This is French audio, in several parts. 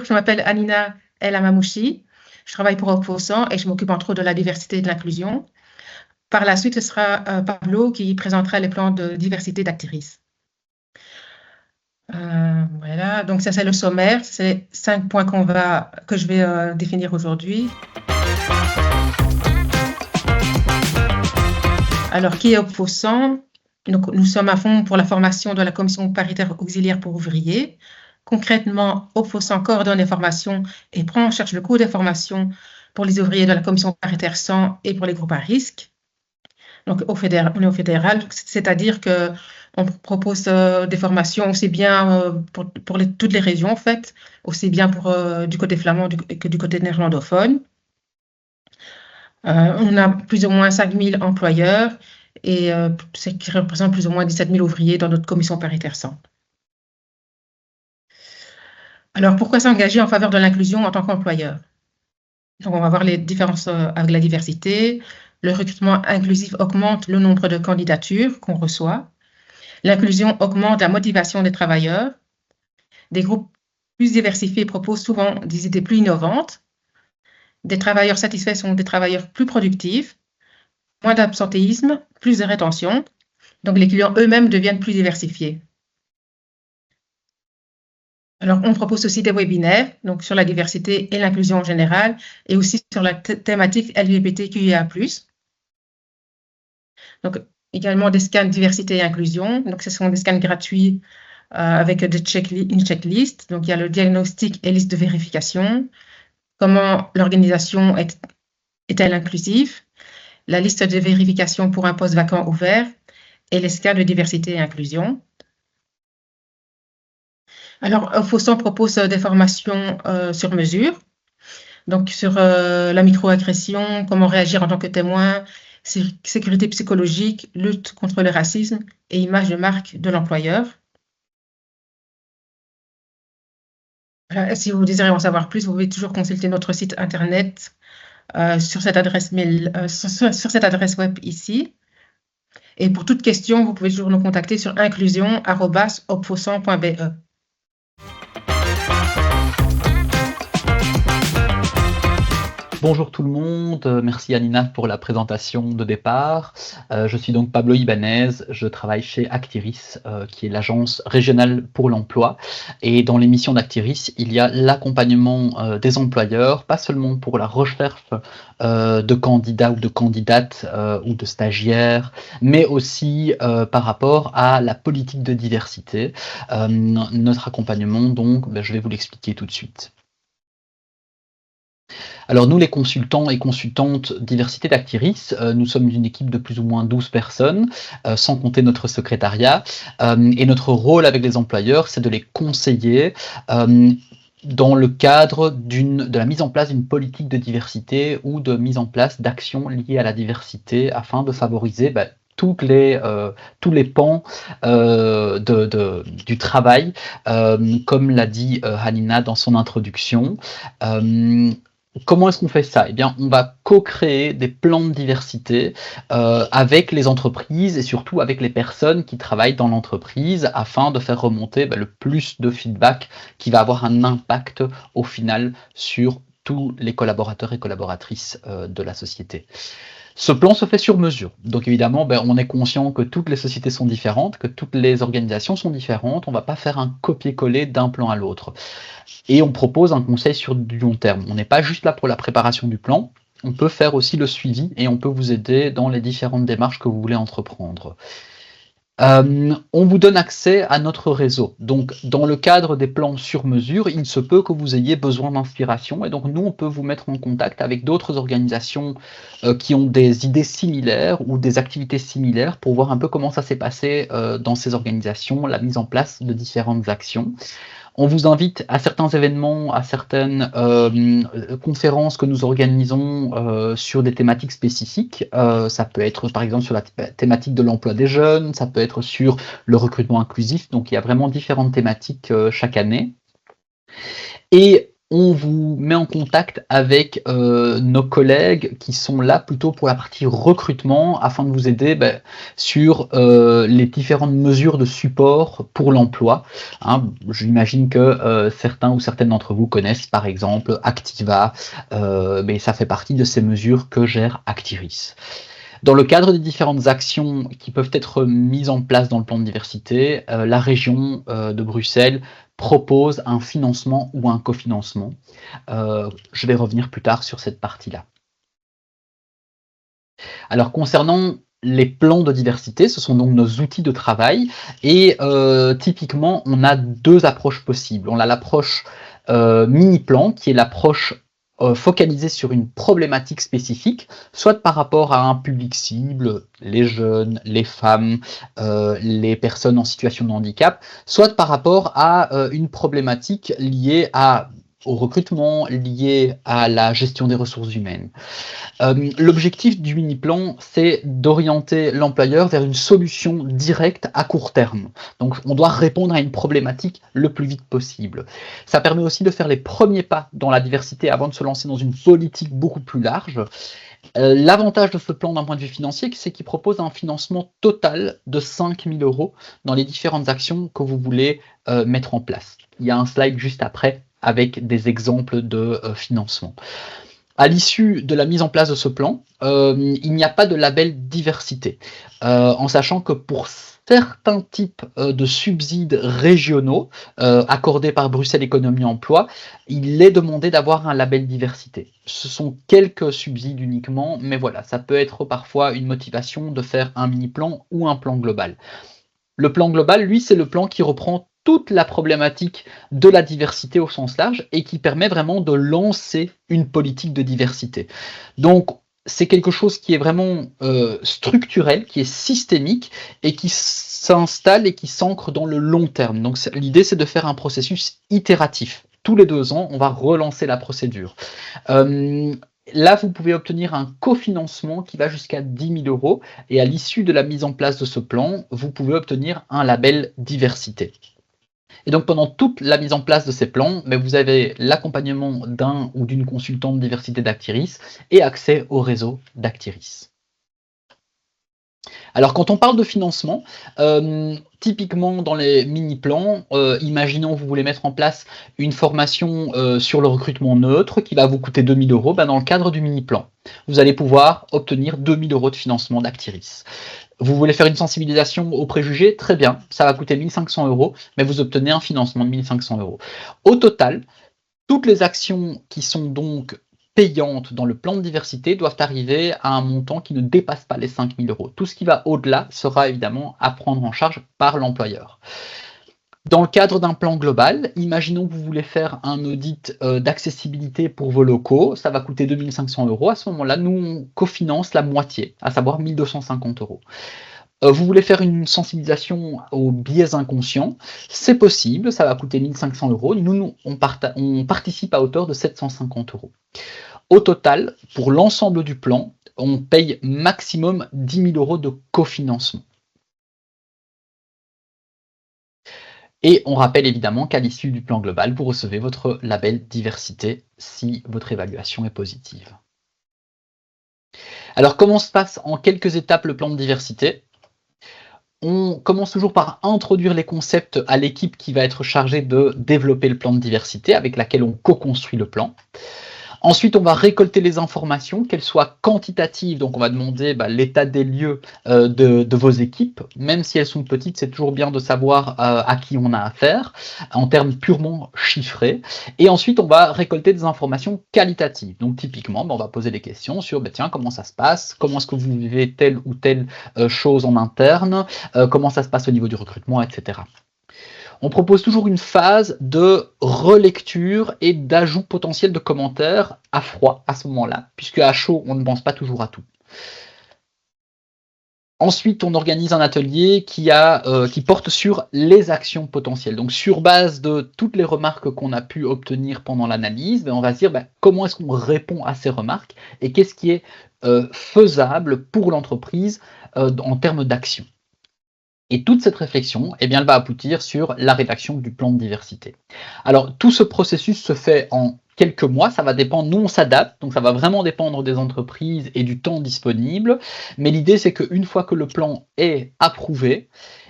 Bonjour, je m'appelle Anina El Amamouchi. Je travaille pour Opfosan et je m'occupe entre autres de la diversité et de l'inclusion. Par la suite, ce sera Pablo qui présentera les plans de diversité d'Actiris. Voilà, donc ça c'est le sommaire, c'est 5 points que je vais définir aujourd'hui. Alors, qui est Opfosan? Donc, nous sommes à fond pour la formation de la commission paritaire auxiliaire pour ouvriers. Concrètement, Opfosan coordonne les formations et prend en charge le coût des formations pour les ouvriers de la commission paritaire 100 et pour les groupes à risque. Donc, on est au fédéral, c'est-à-dire qu'on propose des formations aussi bien pour toutes les régions, en fait, aussi bien du côté flamand que du côté néerlandophone. On a plus ou moins 5000 employeurs et ce qui représente plus ou moins 17 000 ouvriers dans notre commission paritaire 100. Alors, pourquoi s'engager en faveur de l'inclusion en tant qu'employeur? Donc, on va voir les différences avec la diversité. Le recrutement inclusif augmente le nombre de candidatures qu'on reçoit. L'inclusion augmente la motivation des travailleurs. Des groupes plus diversifiés proposent souvent des idées plus innovantes. Des travailleurs satisfaits sont des travailleurs plus productifs. Moins d'absentéisme, plus de rétention. Donc, les clients eux-mêmes deviennent plus diversifiés. Alors, on propose aussi des webinaires donc sur la diversité et l'inclusion en général et aussi sur la thématique LGBTQIA+. Donc, également des scans diversité et inclusion. Donc, ce sont des scans gratuits avec une checklist. Donc, il y a le diagnostic et liste de vérification. Comment l'organisation est-elle inclusive? La liste de vérification pour un poste vacant ouvert et les scans de diversité et inclusion. Alors, Opfosan propose des formations sur mesure, donc sur la microagression, comment réagir en tant que témoin, sécurité psychologique, lutte contre le racisme et image de marque de l'employeur. Si vous désirez en savoir plus, vous pouvez toujours consulter notre site internet sur cette adresse mail, sur cette adresse web ici. Et pour toute question, vous pouvez toujours nous contacter sur inclusion@opfosan.be. Bonjour tout le monde, merci Anina pour la présentation de départ. Je suis donc Pablo Ibanez, je travaille chez Actiris, qui est l'agence régionale pour l'emploi. Et dans les missions d'Actiris, il y a l'accompagnement des employeurs, pas seulement pour la recherche de candidats ou de candidates ou de stagiaires, mais aussi par rapport à la politique de diversité. Notre accompagnement, donc, je vais vous l'expliquer tout de suite. Alors nous, les consultants et consultantes diversité d'Actiris, nous sommes une équipe de plus ou moins 12 personnes, sans compter notre secrétariat. Et notre rôle avec les employeurs, c'est de les conseiller dans le cadre de la mise en place d'une politique de diversité ou de mise en place d'actions liées à la diversité afin de favoriser tous les pans du travail, comme l'a dit Hanina dans son introduction. Comment est-ce qu'on fait ça? Eh bien, on va co-créer des plans de diversité avec les entreprises et surtout avec les personnes qui travaillent dans l'entreprise afin de faire remonter le plus de feedback qui va avoir un impact au final sur tous les collaborateurs et collaboratrices de la société. Ce plan se fait sur mesure. Donc évidemment, on est conscient que toutes les sociétés sont différentes, que toutes les organisations sont différentes. On ne va pas faire un copier-coller d'un plan à l'autre. Et on propose un conseil sur du long terme. On n'est pas juste là pour la préparation du plan. On peut faire aussi le suivi et on peut vous aider dans les différentes démarches que vous voulez entreprendre. On vous donne accès à notre réseau. Donc, dans le cadre des plans sur mesure, il se peut que vous ayez besoin d'inspiration. Et donc, nous, on peut vous mettre en contact avec d'autres organisations qui ont des idées similaires ou des activités similaires pour voir un peu comment ça s'est passé dans ces organisations, la mise en place de différentes actions. On vous invite à certains événements, à certaines conférences que nous organisons sur des thématiques spécifiques. Ça peut être par exemple sur la thématique de l'emploi des jeunes, ça peut être sur le recrutement inclusif. Donc il y a vraiment différentes thématiques chaque année. Et on vous met en contact avec nos collègues qui sont là plutôt pour la partie recrutement afin de vous aider sur les différentes mesures de support pour l'emploi. Hein, j'imagine que certains ou certaines d'entre vous connaissent par exemple Activa, mais ça fait partie de ces mesures que gère Actiris. Dans le cadre des différentes actions qui peuvent être mises en place dans le plan de diversité, la région de Bruxelles propose un financement ou un cofinancement. Je vais revenir plus tard sur cette partie-là. Alors concernant les plans de diversité, ce sont donc nos outils de travail et typiquement on a deux approches possibles. On a l'approche mini-plan qui est l'approche focalisée sur une problématique spécifique, soit par rapport à un public cible, les jeunes, les femmes, les personnes en situation de handicap, soit par rapport à une problématique liée au recrutement, lié à la gestion des ressources humaines. L'objectif du mini-plan, c'est d'orienter l'employeur vers une solution directe à court terme. Donc on doit répondre à une problématique le plus vite possible. Ça permet aussi de faire les premiers pas dans la diversité avant de se lancer dans une politique beaucoup plus large. L'avantage de ce plan d'un point de vue financier, c'est qu'il propose un financement total de 5 000 € dans les différentes actions que vous voulez mettre en place. Il y a un slide juste après avec des exemples de financement. À l'issue de la mise en place de ce plan, il n'y a pas de label diversité, en sachant que pour certains types de subsides régionaux accordés par Bruxelles Économie Emploi, il est demandé d'avoir un label diversité. Ce sont quelques subsides uniquement, mais voilà, ça peut être parfois une motivation de faire un mini-plan ou un plan global. Le plan global, lui, c'est le plan qui reprend toute la problématique de la diversité au sens large et qui permet vraiment de lancer une politique de diversité. Donc, c'est quelque chose qui est vraiment structurel, qui est systémique et qui s'installe et qui s'ancre dans le long terme. Donc, l'idée, c'est de faire un processus itératif. Tous les 2 ans, on va relancer la procédure. Là, vous pouvez obtenir un cofinancement qui va jusqu'à 10 000 € et à l'issue de la mise en place de ce plan, vous pouvez obtenir un label diversité. Et donc pendant toute la mise en place de ces plans, vous avez l'accompagnement d'un ou d'une consultante diversité d'Actiris et accès au réseau d'Actiris. Alors quand on parle de financement, typiquement dans les mini-plans, imaginons vous voulez mettre en place une formation sur le recrutement neutre qui va vous coûter 2 000 €, dans le cadre du mini-plan, vous allez pouvoir obtenir 2 000 € de financement d'Actiris. Vous voulez faire une sensibilisation aux préjugés, très bien, ça va coûter 1 500 €, mais vous obtenez un financement de 1 500 €. Au total, toutes les actions qui sont donc payantes dans le plan de diversité doivent arriver à un montant qui ne dépasse pas les 5 000 €. Tout ce qui va au-delà sera évidemment à prendre en charge par l'employeur. Dans le cadre d'un plan global, imaginons que vous voulez faire un audit d'accessibilité pour vos locaux, ça va coûter 2 500 €. À ce moment-là, nous, on cofinance la moitié, à savoir 1 250 €. Vous voulez faire une sensibilisation aux biais inconscients, c'est possible, ça va coûter 1 500 €. Nous, on participe à hauteur de 750 €. Au total, pour l'ensemble du plan, on paye maximum 10 000 € de cofinancement. Et on rappelle évidemment qu'à l'issue du plan global, vous recevez votre label diversité si votre évaluation est positive. Alors comment se passe en quelques étapes le plan de diversité ? On commence toujours par introduire les concepts à l'équipe qui va être chargée de développer le plan de diversité, avec laquelle on co-construit le plan. Ensuite, on va récolter les informations, qu'elles soient quantitatives, donc on va demander l'état des lieux de vos équipes, même si elles sont petites, c'est toujours bien de savoir à qui on a affaire, en termes purement chiffrés. Et ensuite, on va récolter des informations qualitatives. Donc typiquement, on va poser des questions sur tiens, comment ça se passe, comment est-ce que vous vivez telle ou telle chose en interne, comment ça se passe au niveau du recrutement, etc. On propose toujours une phase de relecture et d'ajout potentiel de commentaires à froid à ce moment-là, puisque à chaud, on ne pense pas toujours à tout. Ensuite, on organise un atelier qui porte sur les actions potentielles. Donc, sur base de toutes les remarques qu'on a pu obtenir pendant l'analyse, on va se dire comment est-ce qu'on répond à ces remarques et qu'est-ce qui est faisable pour l'entreprise en termes d'action. Et toute cette réflexion, elle va aboutir sur la rédaction du plan de diversité. Alors, tout ce processus se fait en quelques mois, ça va dépendre, nous on s'adapte, donc ça va vraiment dépendre des entreprises et du temps disponible, mais l'idée c'est qu'une fois que le plan est approuvé,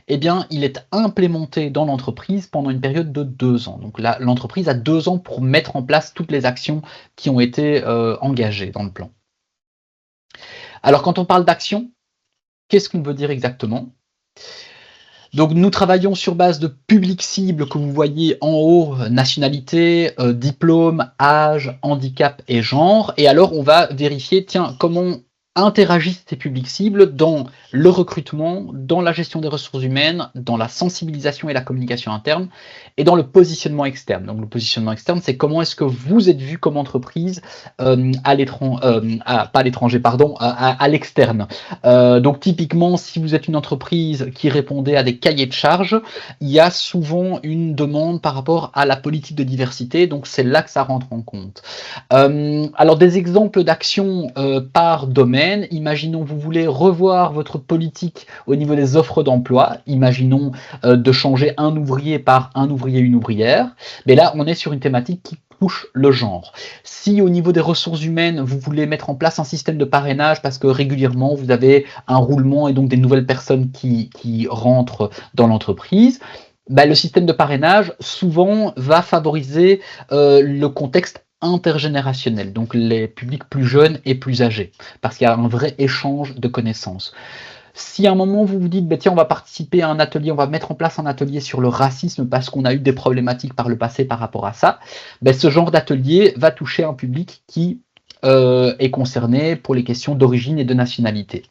eh bien, il est implémenté dans l'entreprise pendant une période de 2 ans. Donc là, l'entreprise a 2 ans pour mettre en place toutes les actions qui ont été engagées dans le plan. Alors quand on parle d'action, qu'est-ce qu'on veut dire exactement? Donc nous travaillons sur base de publics cibles que vous voyez en haut, nationalité, diplôme, âge, handicap et genre. Et alors on va vérifier, tiens, comment interagissent ces publics cibles dans le recrutement, dans la gestion des ressources humaines, dans la sensibilisation et la communication interne, et dans le positionnement externe. Donc le positionnement externe, c'est comment est-ce que vous êtes vu comme entreprise à l'étranger, pas à l'étranger, pardon, à l'externe. Donc typiquement, si vous êtes une entreprise qui répondait à des cahiers de charges, il y a souvent une demande par rapport à la politique de diversité, donc c'est là que ça rentre en compte. Alors des exemples d'actions par domaine, imaginons vous voulez revoir votre politique au niveau des offres d'emploi, imaginons de changer un ouvrier par un ouvrier, une ouvrière, mais là on est sur une thématique qui touche le genre. Si au niveau des ressources humaines, vous voulez mettre en place un système de parrainage parce que régulièrement vous avez un roulement et donc des nouvelles personnes qui rentrent dans l'entreprise, le système de parrainage souvent va favoriser le contexte intergénérationnel, donc les publics plus jeunes et plus âgés, parce qu'il y a un vrai échange de connaissances. Si à un moment vous vous dites, tiens, on va participer à un atelier, on va mettre en place un atelier sur le racisme parce qu'on a eu des problématiques par le passé par rapport à ça, ce genre d'atelier va toucher un public qui est concerné pour les questions d'origine et de nationalité.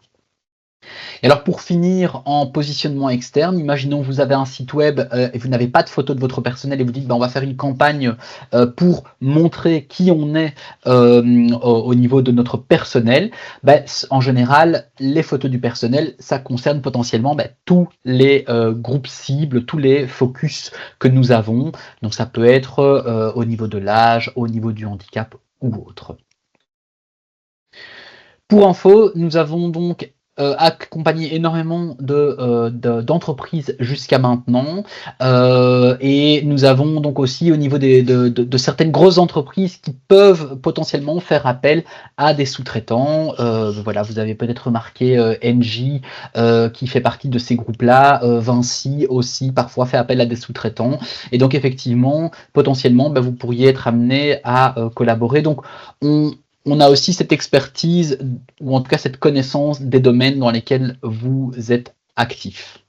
Et alors pour finir en positionnement externe, imaginons vous avez un site web et vous n'avez pas de photo de votre personnel et vous dites on va faire une campagne pour montrer qui on est au niveau de notre personnel. En général, les photos du personnel, ça concerne potentiellement tous les groupes cibles, tous les focus que nous avons. Donc ça peut être au niveau de l'âge, au niveau du handicap ou autre. Pour info, nous avons donc accompagné énormément d'entreprises jusqu'à maintenant et nous avons donc aussi au niveau de certaines grosses entreprises qui peuvent potentiellement faire appel à des sous-traitants. Voilà, vous avez peut-être remarqué Engie qui fait partie de ces groupes-là, Vinci aussi parfois fait appel à des sous-traitants et donc effectivement potentiellement vous pourriez être amené à collaborer. Donc on a aussi cette expertise, ou en tout cas cette connaissance des domaines dans lesquels vous êtes actif.